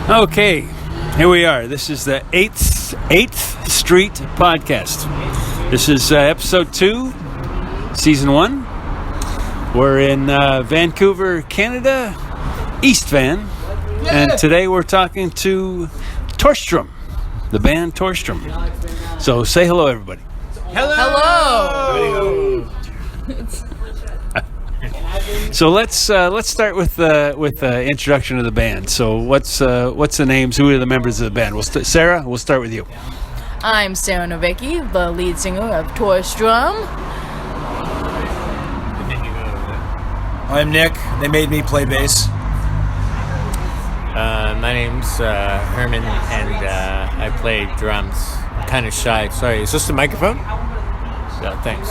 Okay, here we are. This is the 8th Street Podcast. This is episode 2, season 1. We're in Vancouver, Canada, East Van. And today we're talking to Torstrum, the band Torstrum. So say hello, everybody. Hello. So let's start with introduction of the band. So what's the names? Who are the members of the band? Sarah, we'll start with you. I'm Sarah Novicki, the lead singer of Torstrum. I'm Nick. They made me play bass. My name's Herman, and I play drums. I'm kind of shy. Sorry, is this the microphone? So, thanks.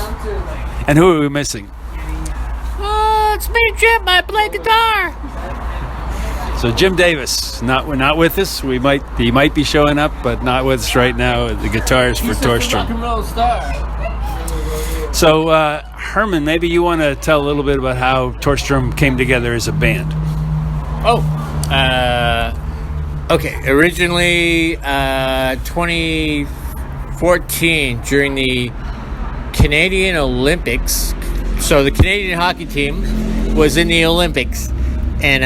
And who are we missing? It's me, Jim. I play guitar. So Jim Davis, not with us. He might be showing up, but not with us right now. The guitars for Torstrum. Rock and roll star. So Herman, maybe you want to tell a little bit about how Torstrum came together as a band. Okay. Originally, 2014 during the Canadian Olympics. So the Canadian hockey team was in the Olympics, and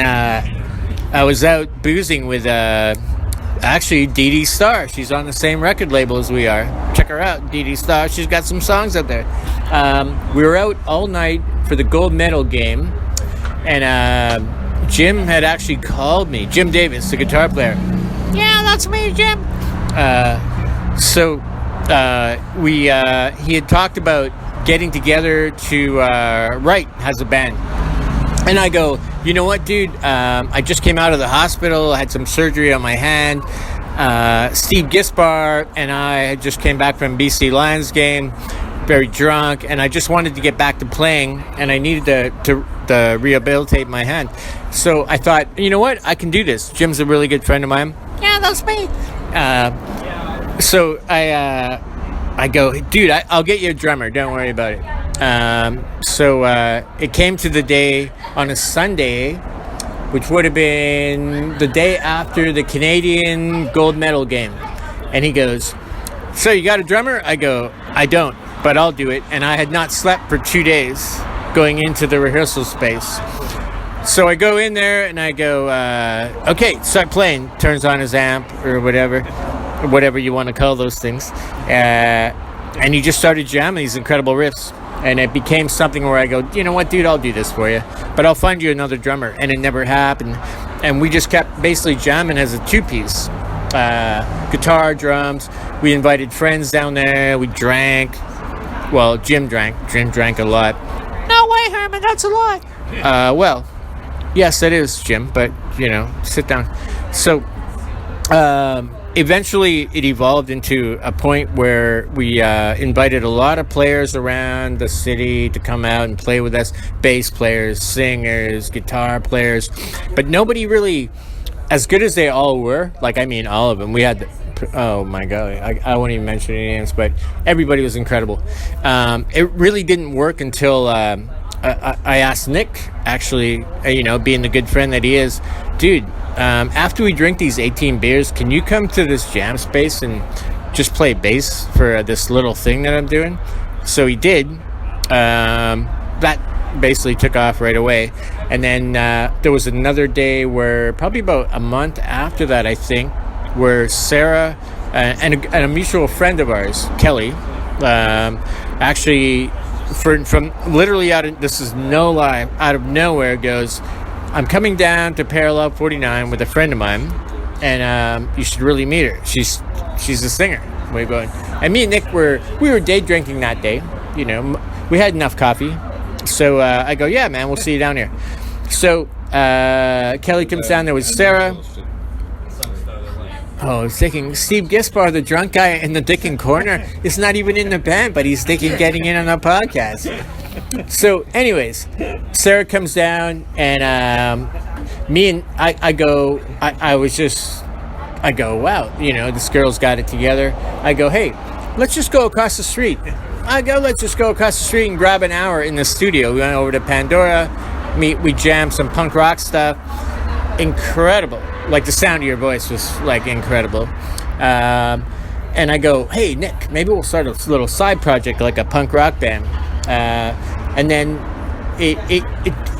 I was out boozing with actually Dee Dee Star. She's on the same record label as we are. Check her out, Dee Dee Star. She's got some songs out there. We were out all night for the gold medal game, and Jim had actually called me. Jim Davis, the guitar player. Yeah, that's me, Jim. He had talked about getting together to write as a band. And I go, you know what, dude? I just came out of the hospital. I had some surgery on my hand. Steve Gispar and I had just came back from BC Lions game, very drunk, and I just wanted to get back to playing, and I needed to rehabilitate my hand. So I thought, you know what? I can do this. Jim's a really good friend of mine. Yeah, that's me. So I go, dude, I'll get you a drummer. Don't worry about it. So it came to the day on a Sunday, which would have been the day after the Canadian gold medal game. And he goes, so you got a drummer? I go, I don't, but I'll do it. And I had not slept for 2 days going into the rehearsal space. So I go in there and I go, okay, start playing. Turns on his amp or whatever you want to call those things. And he just started jamming these incredible riffs. And it became something where I go, you know what, dude, I'll do this for you. But I'll find you another drummer. And it never happened. And we just kept basically jamming as a two-piece. Guitar, drums. We invited friends down there. We drank. Well, Jim drank. Jim drank a lot. No way, Herman, that's a lie. Well, yes, that is, Jim. But, sit down. So, eventually, it evolved into a point where we invited a lot of players around the city to come out and play with us. Bass players, singers, guitar players. But nobody really, as good as they all were, all of them. We had, oh my God, I won't even mention any names, but everybody was incredible. It really didn't work until I asked Nick, actually, being the good friend that he is, dude, after we drink these 18 beers, can you come to this jam space and just play bass for this little thing that I'm doing? So he did. That basically took off right away. And then there was another day where, probably about a month after that, I think, where Sarah and a mutual friend of ours, Kelly, actually, from literally this is no lie, out of nowhere goes, I'm coming down to Parallel 49 with a friend of mine, and you should really meet her. She's a singer. We're going. And me and Nick we were day drinking that day. We had enough coffee, so I go, yeah, man, we'll see you down here. So Kelly comes down there with Sarah. Oh, I was thinking Steve Gispar, the drunk guy in the Dickin corner, is not even in the band, but he's thinking getting in on our podcast. So, anyways, Sarah comes down, and I go, wow, this girl's got it together. I go, hey, let's just go across the street. Let's just go across the street and grab an hour in the studio. We went over to Pandora, we jammed some punk rock stuff. incredible. Like the sound of your voice was like incredible. And I go, hey Nick, maybe we'll start a little side project like a punk rock band. And then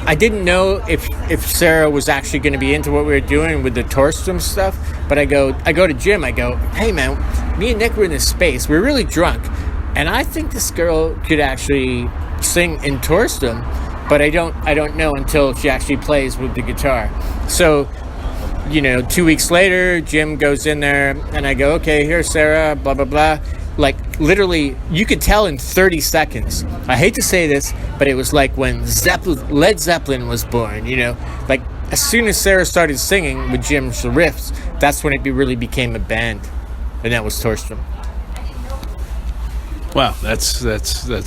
I didn't know if Sarah was actually going to be into what we were doing with the Torstrum stuff. But I go to Jim. I go, hey man, me and Nick were in this space. We were really drunk, and I think this girl could actually sing in Torstrum, but I don't know until she actually plays with the guitar. So, 2 weeks later, Jim goes in there, and I go, okay, here's Sarah, blah blah blah. Like literally, you could tell in 30 seconds. I hate to say this, but it was like when Led Zeppelin was born. Like as soon as Sarah started singing with Jim's riffs, that's when it really became a band, and that was Torstrum. Wow, that's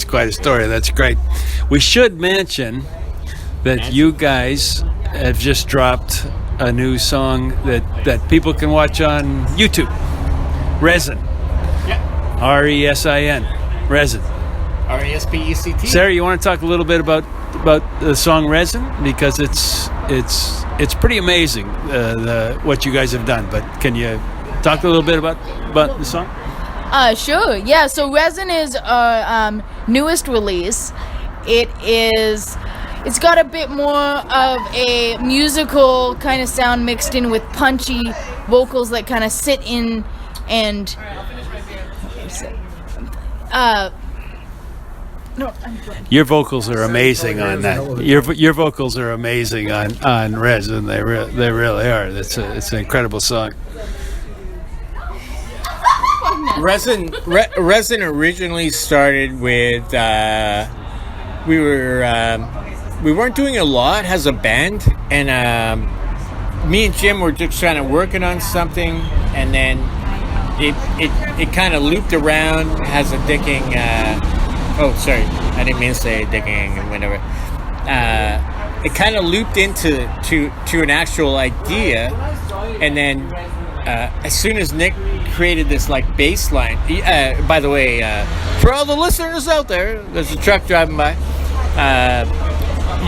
quite a story. That's great. We should mention that you guys have just dropped a new song that people can watch on YouTube. Resin. R-E-S-I-N. Resin. R-E-S-P-E-C-T. Sarah, you want to talk a little bit about the song Resin, because it's pretty amazing what you guys have done. But can you talk a little bit about the song? Sure. Yeah. So Resin is our newest release. It's got a bit more of a musical kind of sound mixed in with punchy vocals that kind of sit in and. Your vocals are amazing on that. Your vocals are amazing on Resin. They really are. It's an incredible song. Resin originally started with we weren't doing a lot as a band, and me and Jim were just kind of working on something, and then it kind of looped around as a dicking. Sorry, I didn't mean to say dicking and whatever. It kind of looped into an actual idea, and then as soon as Nick created this like bass line, by the way, for all the listeners out there, there's a truck driving by.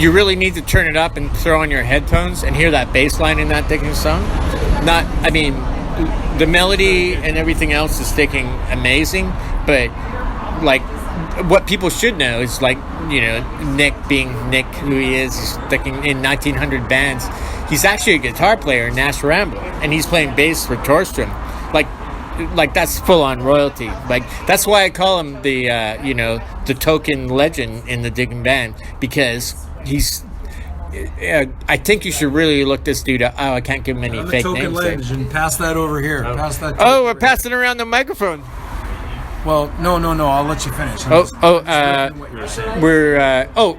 You really need to turn it up and throw on your headphones and hear that bass line in that Dicking song. The melody and everything else is sticking amazing, but like what people should know is like, Nick being Nick, who he is, he's sticking in 1900 bands. He's actually a guitar player in Nash Ramble, and he's playing bass for Torstrum. Like that's full on royalty. Like that's why I call him the token legend in the Digging band, because he's. I think you should really look this dude up. Oh, I can't give him any fake names. Token legend. Pass that over here. Pass that. We're passing around the microphone. Well, no. I'll let you finish.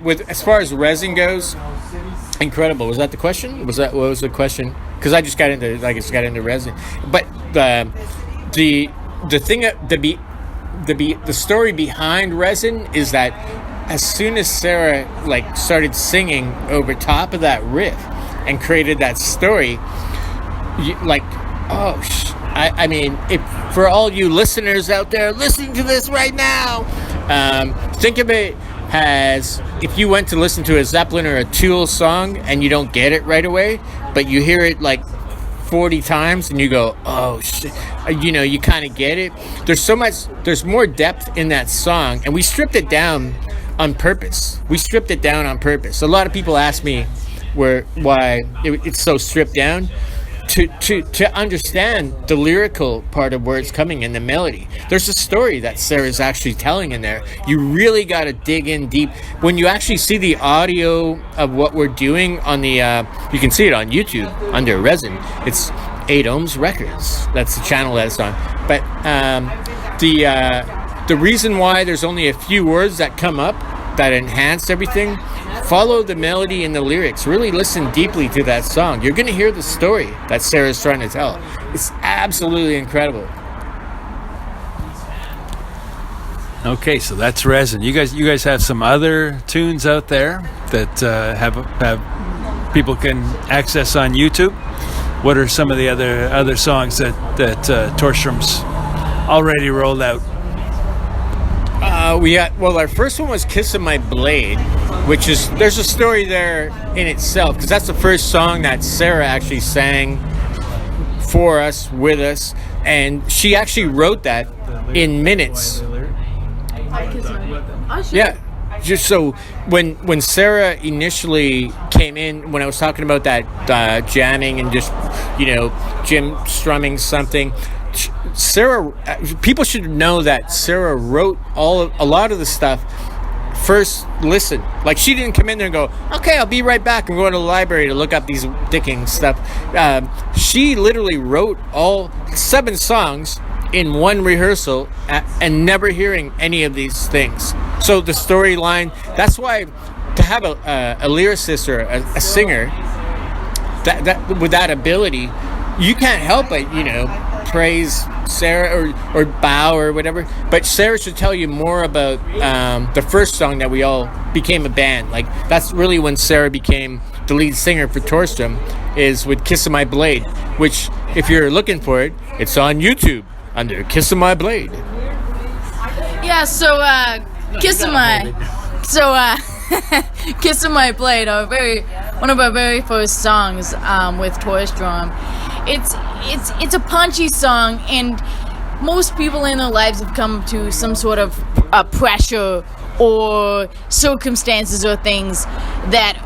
With as far as Resin goes, incredible. Was that the question? What was the question? Because I just got into Resin, but the thing the story behind Resin is that as soon as Sarah started singing over top of that riff and created that story, if for all you listeners out there listening to this right now, think of it as if you went to listen to a Zeppelin or a Tool song and you don't get it right away, but you hear it 40 times and you go, oh shit, you kind of get it. There's more depth in that song, and we stripped it down on purpose. A lot of people ask me why it's so stripped down. To understand the lyrical part of where it's coming in the melody, there's a story that Sarah's actually telling in there. You really got to dig in deep. When you actually see the audio of what we're doing on the you can see it on YouTube under Resin. It's 8 Ohms Records. That's the channel that it's on. But the reason why there's only a few words that come up that enhance everything, follow the melody and the lyrics. Really listen deeply to that song. You're going to hear the story that Sarah's trying to tell. It's absolutely incredible. Okay, so that's Resin. You guys have some other tunes out there that have people can access on YouTube. What are some of the other songs that Torstrum's already rolled out? Our first one was "Kissing My Blade," which is there's a story there in itself because that's the first song that Sarah actually sang for us, with us, and she actually wrote that in minutes. Yeah. Just so when Sarah initially came in, when I was talking about that jamming and just, Jim strumming something, Sarah, people should know that Sarah wrote a lot of the stuff first listen. Like, she didn't come in there and go, okay, I'll be right back. I'm going to the library to look up these Dickens stuff. She literally wrote all 7 songs in one rehearsal and never hearing any of these things. So the storyline, that's why to have a lyricist or a singer that with that ability, you can't help but, praise Sarah or bow or whatever. But Sarah should tell you more about the first song that we all became a band. Like, that's really when Sarah became the lead singer for Torstrum, is with Kissing My Blade, which, if you're looking for it, it's on YouTube under Kissing My Blade. Yeah, so Kissing My Blade, one of our very first songs with Torstrum. It's a punchy song, and most people in their lives have come to some sort of pressure or circumstances or things that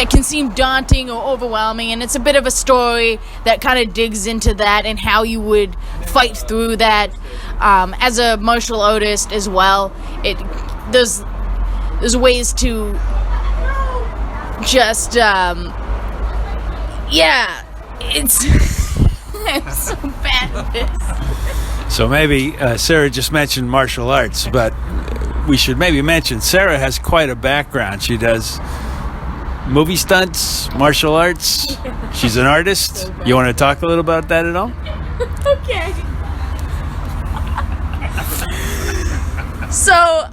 can seem daunting or overwhelming, and it's a bit of a story that kind of digs into that and how you would fight through that. As a martial artist as well, there's ways to just it's I'm so bad at this. So maybe Sarah just mentioned martial arts, but we should maybe mention Sarah has quite a background. She does movie stunts, martial arts. She's an artist. You want to talk a little about that at all? Okay. So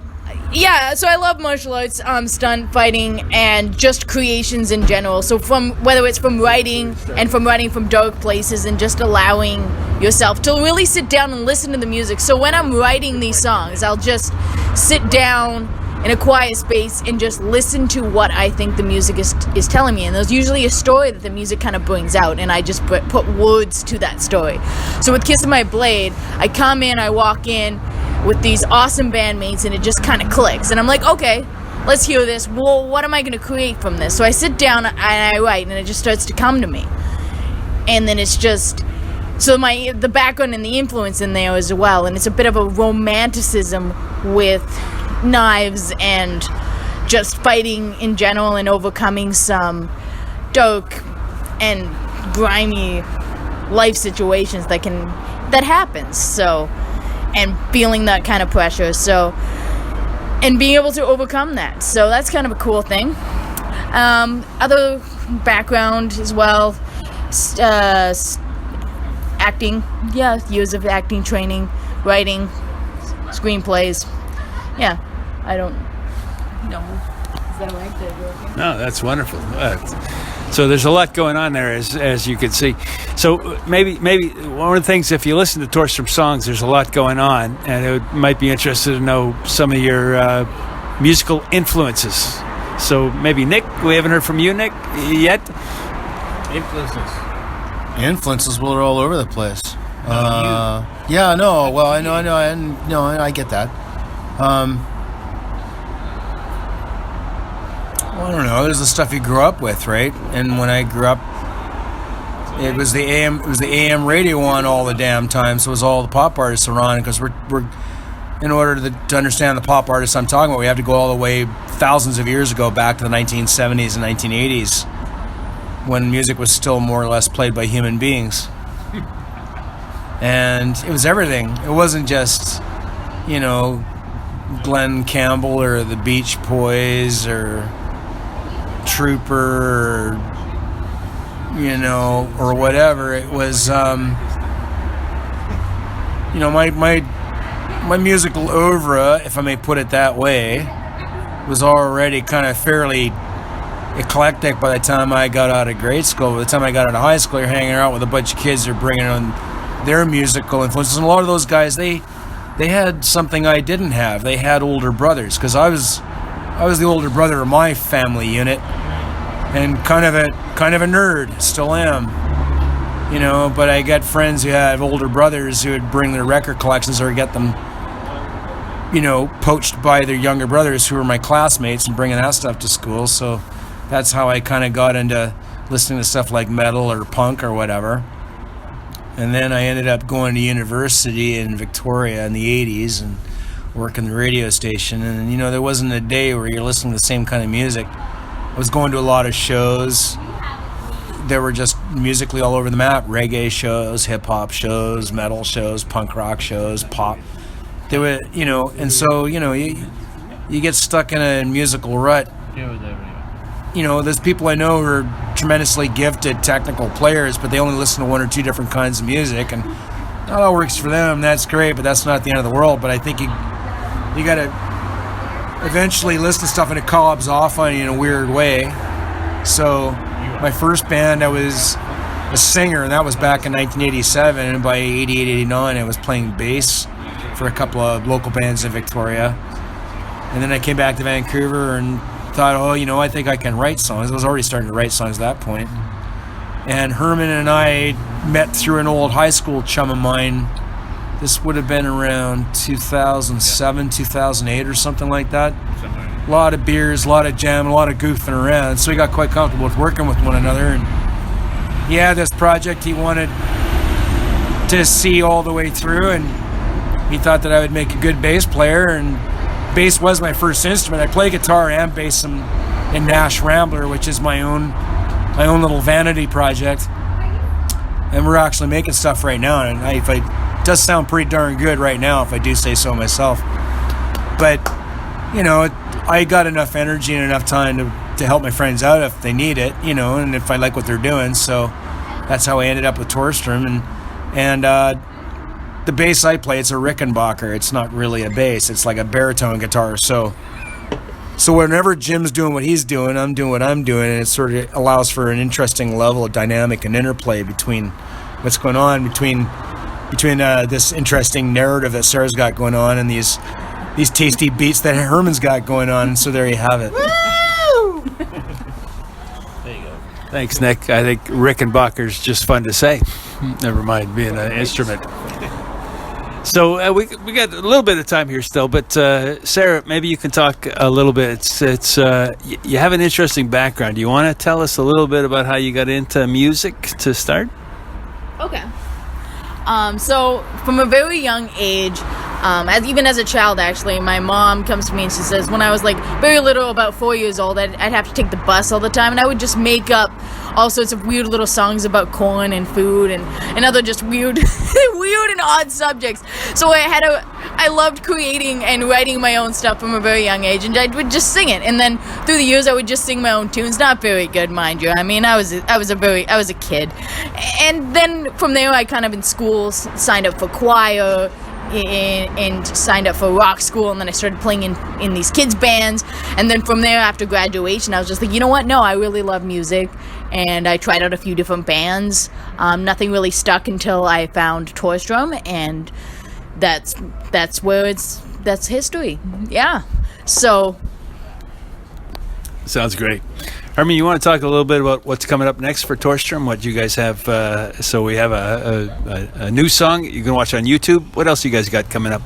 I love martial arts, stunt fighting, and just creations in general. So whether it's from writing from dark places and just allowing yourself to really sit down and listen to the music. So when I'm writing these songs, I'll just sit down in a quiet space and just listen to what I think the music is telling me. And there's usually a story that the music kind of brings out, and I just put words to that story. So with Kissing My Blade, I come in, I walk in with these awesome bandmates, and it just kind of clicks. And I'm like, okay, let's hear this. Well, what am I going to create from this? So I sit down and I write, and it just starts to come to me. And then it's just... So the background and the influence in there as well. And it's a bit of a romanticism with knives and just fighting in general and overcoming some dark and grimy life situations that happens. So, and feeling that kind of pressure. So, and being able to overcome that. So that's kind of a cool thing. Other background as well, acting. Yeah, years of acting training, writing, screenplays. Yeah, I don't know. Is that right? No, that's wonderful. So there's a lot going on there, as you can see. So maybe one of the things, if you listen to Torstrum songs, there's a lot going on, and it might be interested to know some of your musical influences. So maybe Nick, we haven't heard from you, Nick, yet. Influences were all over the place. Yeah, no. Well, I know. I get that. Well, I don't know. There's the stuff you grew up with, right? And when I grew up, it was the AM radio on all the damn time. So it was all the pop artists around. Because we're in order to understand the pop artists I'm talking about, we have to go all the way thousands of years ago, back to the 1970s and 1980s, when music was still more or less played by human beings. And it was everything. It wasn't just, Glenn Campbell or the Beach Boys or Trooper or whatever. It was, my musical oeuvre, if I may put it that way, was already kind of fairly eclectic by the time I got out of grade school. By the time I got out of high school, you're hanging out with a bunch of kids that are bringing on their musical influences. And a lot of those guys, they they had something I didn't have. They had older brothers, because I was the older brother of my family unit, and kind of a nerd, still am. But I got friends who have older brothers who would bring their record collections or get them, poached by their younger brothers who were my classmates and bringing that stuff to school. So that's how I kind of got into listening to stuff like metal or punk or whatever. And then I ended up going to university in Victoria in the 80s and working the radio station. And, there wasn't a day where you're listening to the same kind of music. I was going to a lot of shows. There were just musically all over the map. Reggae shows, hip-hop shows, metal shows, punk rock shows, pop. There were, and so, you get stuck in a musical rut. There's people I know who are tremendously gifted technical players, but they only listen to one or two different kinds of music, and that works for them. That's great, but that's not the end of the world. But I think you got to eventually listen to stuff, and it collabs off on you in a weird way. So my first band, I was a singer, and that was back in 1987. And by 88, 89, I was playing bass for a couple of local bands in Victoria. And then I came back to Vancouver and thought, I think I can write songs. I was already starting to write songs at that point. And Herman and I met through an old high school chum of mine. This would have been around 2007, 2008 or something like that. A lot of beers, a lot of jam, a lot of goofing around. So we got quite comfortable with working with one another. And he had this project he wanted to see all the way through, and he thought that I would make a good bass player. And bass was my first instrument. I play guitar and bass in Nash Rambler, which is my own little vanity project. And we're actually making stuff right now, and it does sound pretty darn good right now, if I do say so myself. But I got enough energy and enough time to help my friends out if they need it, and if I like what they're doing. So that's how I ended up with Torstrum, and the bass I play, it's a Rickenbacker. It's not really a bass. It's like a baritone guitar. So whenever Jim's doing what he's doing, I'm doing what I'm doing, and it sort of allows for an interesting level of dynamic and interplay between what's going on between this interesting narrative that Sarah's got going on and these tasty beats that Herman's got going on. And so there you have it. Woo! There you go. Thanks, Nick. I think Rickenbacker's just fun to say. Never mind being an instrument. So we got a little bit of time here still, but Sarah, maybe you can talk a little bit. It's you have an interesting background. Do you want to tell us a little bit about how you got into music to start? Okay. So from a very young age, even as a child, actually, my mom comes to me and she says, when I was very little, about 4 years old, I'd have to take the bus all the time, and I would just make up all sorts of weird little songs about corn and food and other just weird and odd subjects. So I loved creating and writing my own stuff from a very young age, and I would just sing it. And then through the years, I would just sing my own tunes. Not very good, mind you. I mean, I was a kid. And then from there, I kind of in school signed up for choir and signed up for rock school, and then I started playing in these kids bands. And then from there, after graduation, I was just like, you know what? No, I really love music. And I tried out a few different bands. Nothing really stuck until I found Torstrum, and that's history. Yeah. So. Sounds great. Herman, you want to talk a little bit about what's coming up next for Torstrum? What you guys have? So we have a new song you can watch on YouTube. What else you guys got coming up?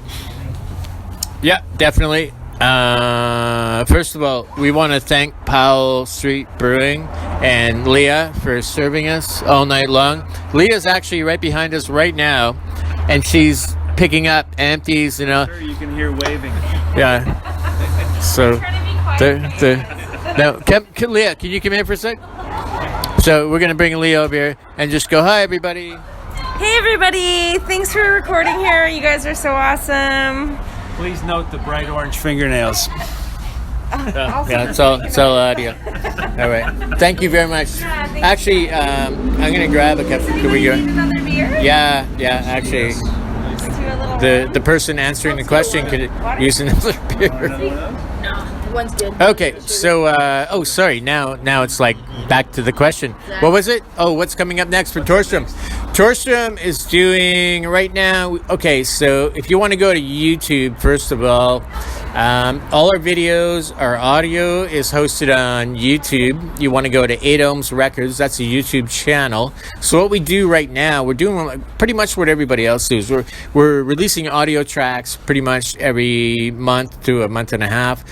Yeah, definitely. First of all, we want to thank Powell Street Brewing and Leah for serving us all night long. Leah's actually right behind us right now, and she's picking up empties, Sure, you can hear waving. Yeah. So, now, Leah, can you come here for a sec? So we're gonna bring Leah over here and just go, hi, everybody. Hey, everybody! Thanks for recording here. You guys are so awesome. Please note the bright orange fingernails. Yeah, it's all audio. All right. Thank you very much. Actually, I'm gonna grab a cup. Can we go? Another beer? Yeah. Actually, the person answering the question could use another beer. one's good. Okay, so sorry. Now it's like back to the question. What was it? Oh, what's coming up next for Torstrum? Torstrum is doing right now. Okay, so if you want to go to YouTube, first of all our videos, our audio is hosted on YouTube. You want to go to 8Ohms Records. That's a YouTube channel. So what we do right now, we're doing pretty much what everybody else does. We're releasing audio tracks pretty much every month to a month and a half.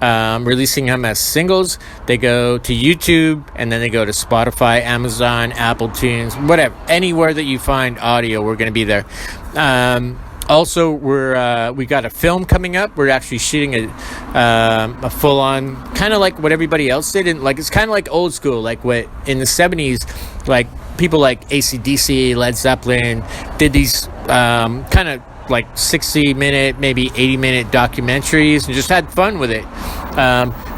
Releasing them as singles. They go to YouTube and then they go to Spotify, Amazon, Apple Tunes, whatever. Anywhere that you find audio, we're going to be there. Also, we got a film coming up. We're actually shooting a full-on, kind of like what everybody else did. And like it's kind of like old school, like what in the 70s, like people like AC/DC, Led Zeppelin did these kind of like 60-minute, maybe 80-minute documentaries and just had fun with it.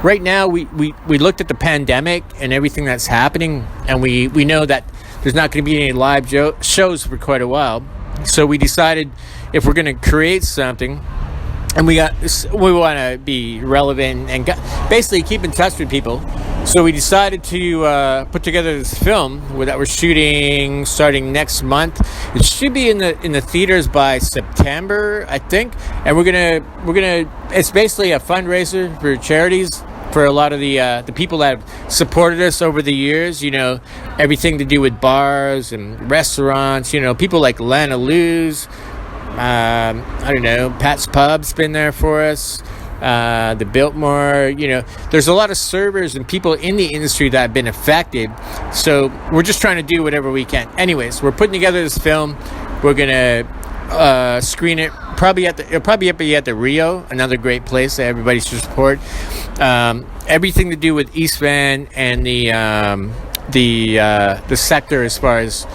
Right now, we looked at the pandemic and everything that's happening, and we know that there's not going to be any live shows for quite a while. So we decided if we're going to create something, and we want to be relevant and basically keep in touch with people. So we decided to put together this film that we're shooting starting next month. It should be in the theaters by September, I think. And we're gonna. It's basically a fundraiser for charities for a lot of the people that have supported us over the years. You know, everything to do with bars and restaurants. You know, people like Lana Lou's. I don't know. Pat's Pub's been there for us. The Biltmore, you know, there's a lot of servers and people in the industry that have been affected. So we're just trying to do whatever we can. Anyways, we're putting together this film. We're gonna screen it it'll probably be at the Rio, another great place that everybody should support. Everything to do with East Van and the sector as far as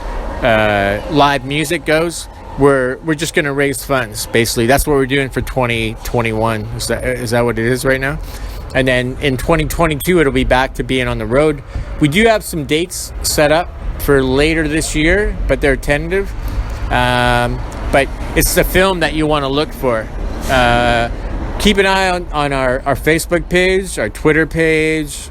live music goes. We're just going to raise funds, basically. That's what we're doing for 2021. Is that what it is right now? And then in 2022, it'll be back to being on the road. We do have some dates set up for later this year, but they're tentative. But it's the film that you want to look for. Keep an eye on our Facebook page, our Twitter page.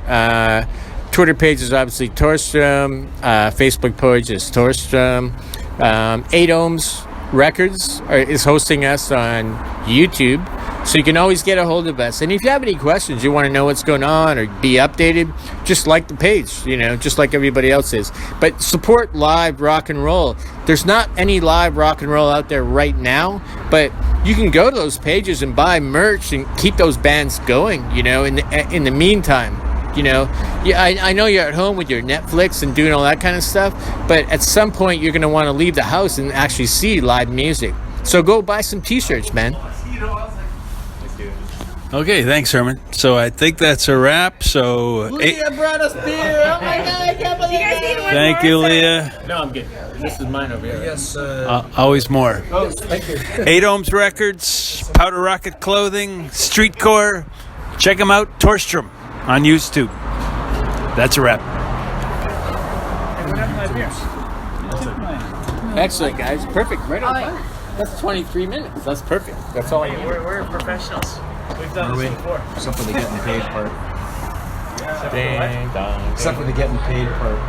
Twitter page is obviously Torstrum. Facebook page is Torstrum. 8Ohms Records is hosting us on YouTube, so you can always get a hold of us. And if you have any questions, you want to know what's going on or be updated, just like the page, you know, just like everybody else is. But support live rock and roll. There's not any live rock and roll out there right now, but you can go to those pages and buy merch and keep those bands going, you know, in the meantime. You know, yeah, I know you're at home with your Netflix and doing all that kind of stuff, but at some point you're going to want to leave the house and actually see live music. So go buy some T-shirts, man. Okay, thanks, Herman. So I think that's a wrap. So Leah brought us beer. Oh my God, I can't believe it. Thank you, Leah. No, I'm good. This is mine over here. Yes. Always more. Oh, thank you. 8Ohms Records, Powder Rocket Clothing, Streetcore. Check them out, Torstrum on YouTube. That's a wrap. Excellent, guys. Perfect. Right on time. That's 23 minutes. That's perfect. That's all I need. We're professionals. We've done this before. Except for the getting paid part. Ding dong. Except for the getting paid part.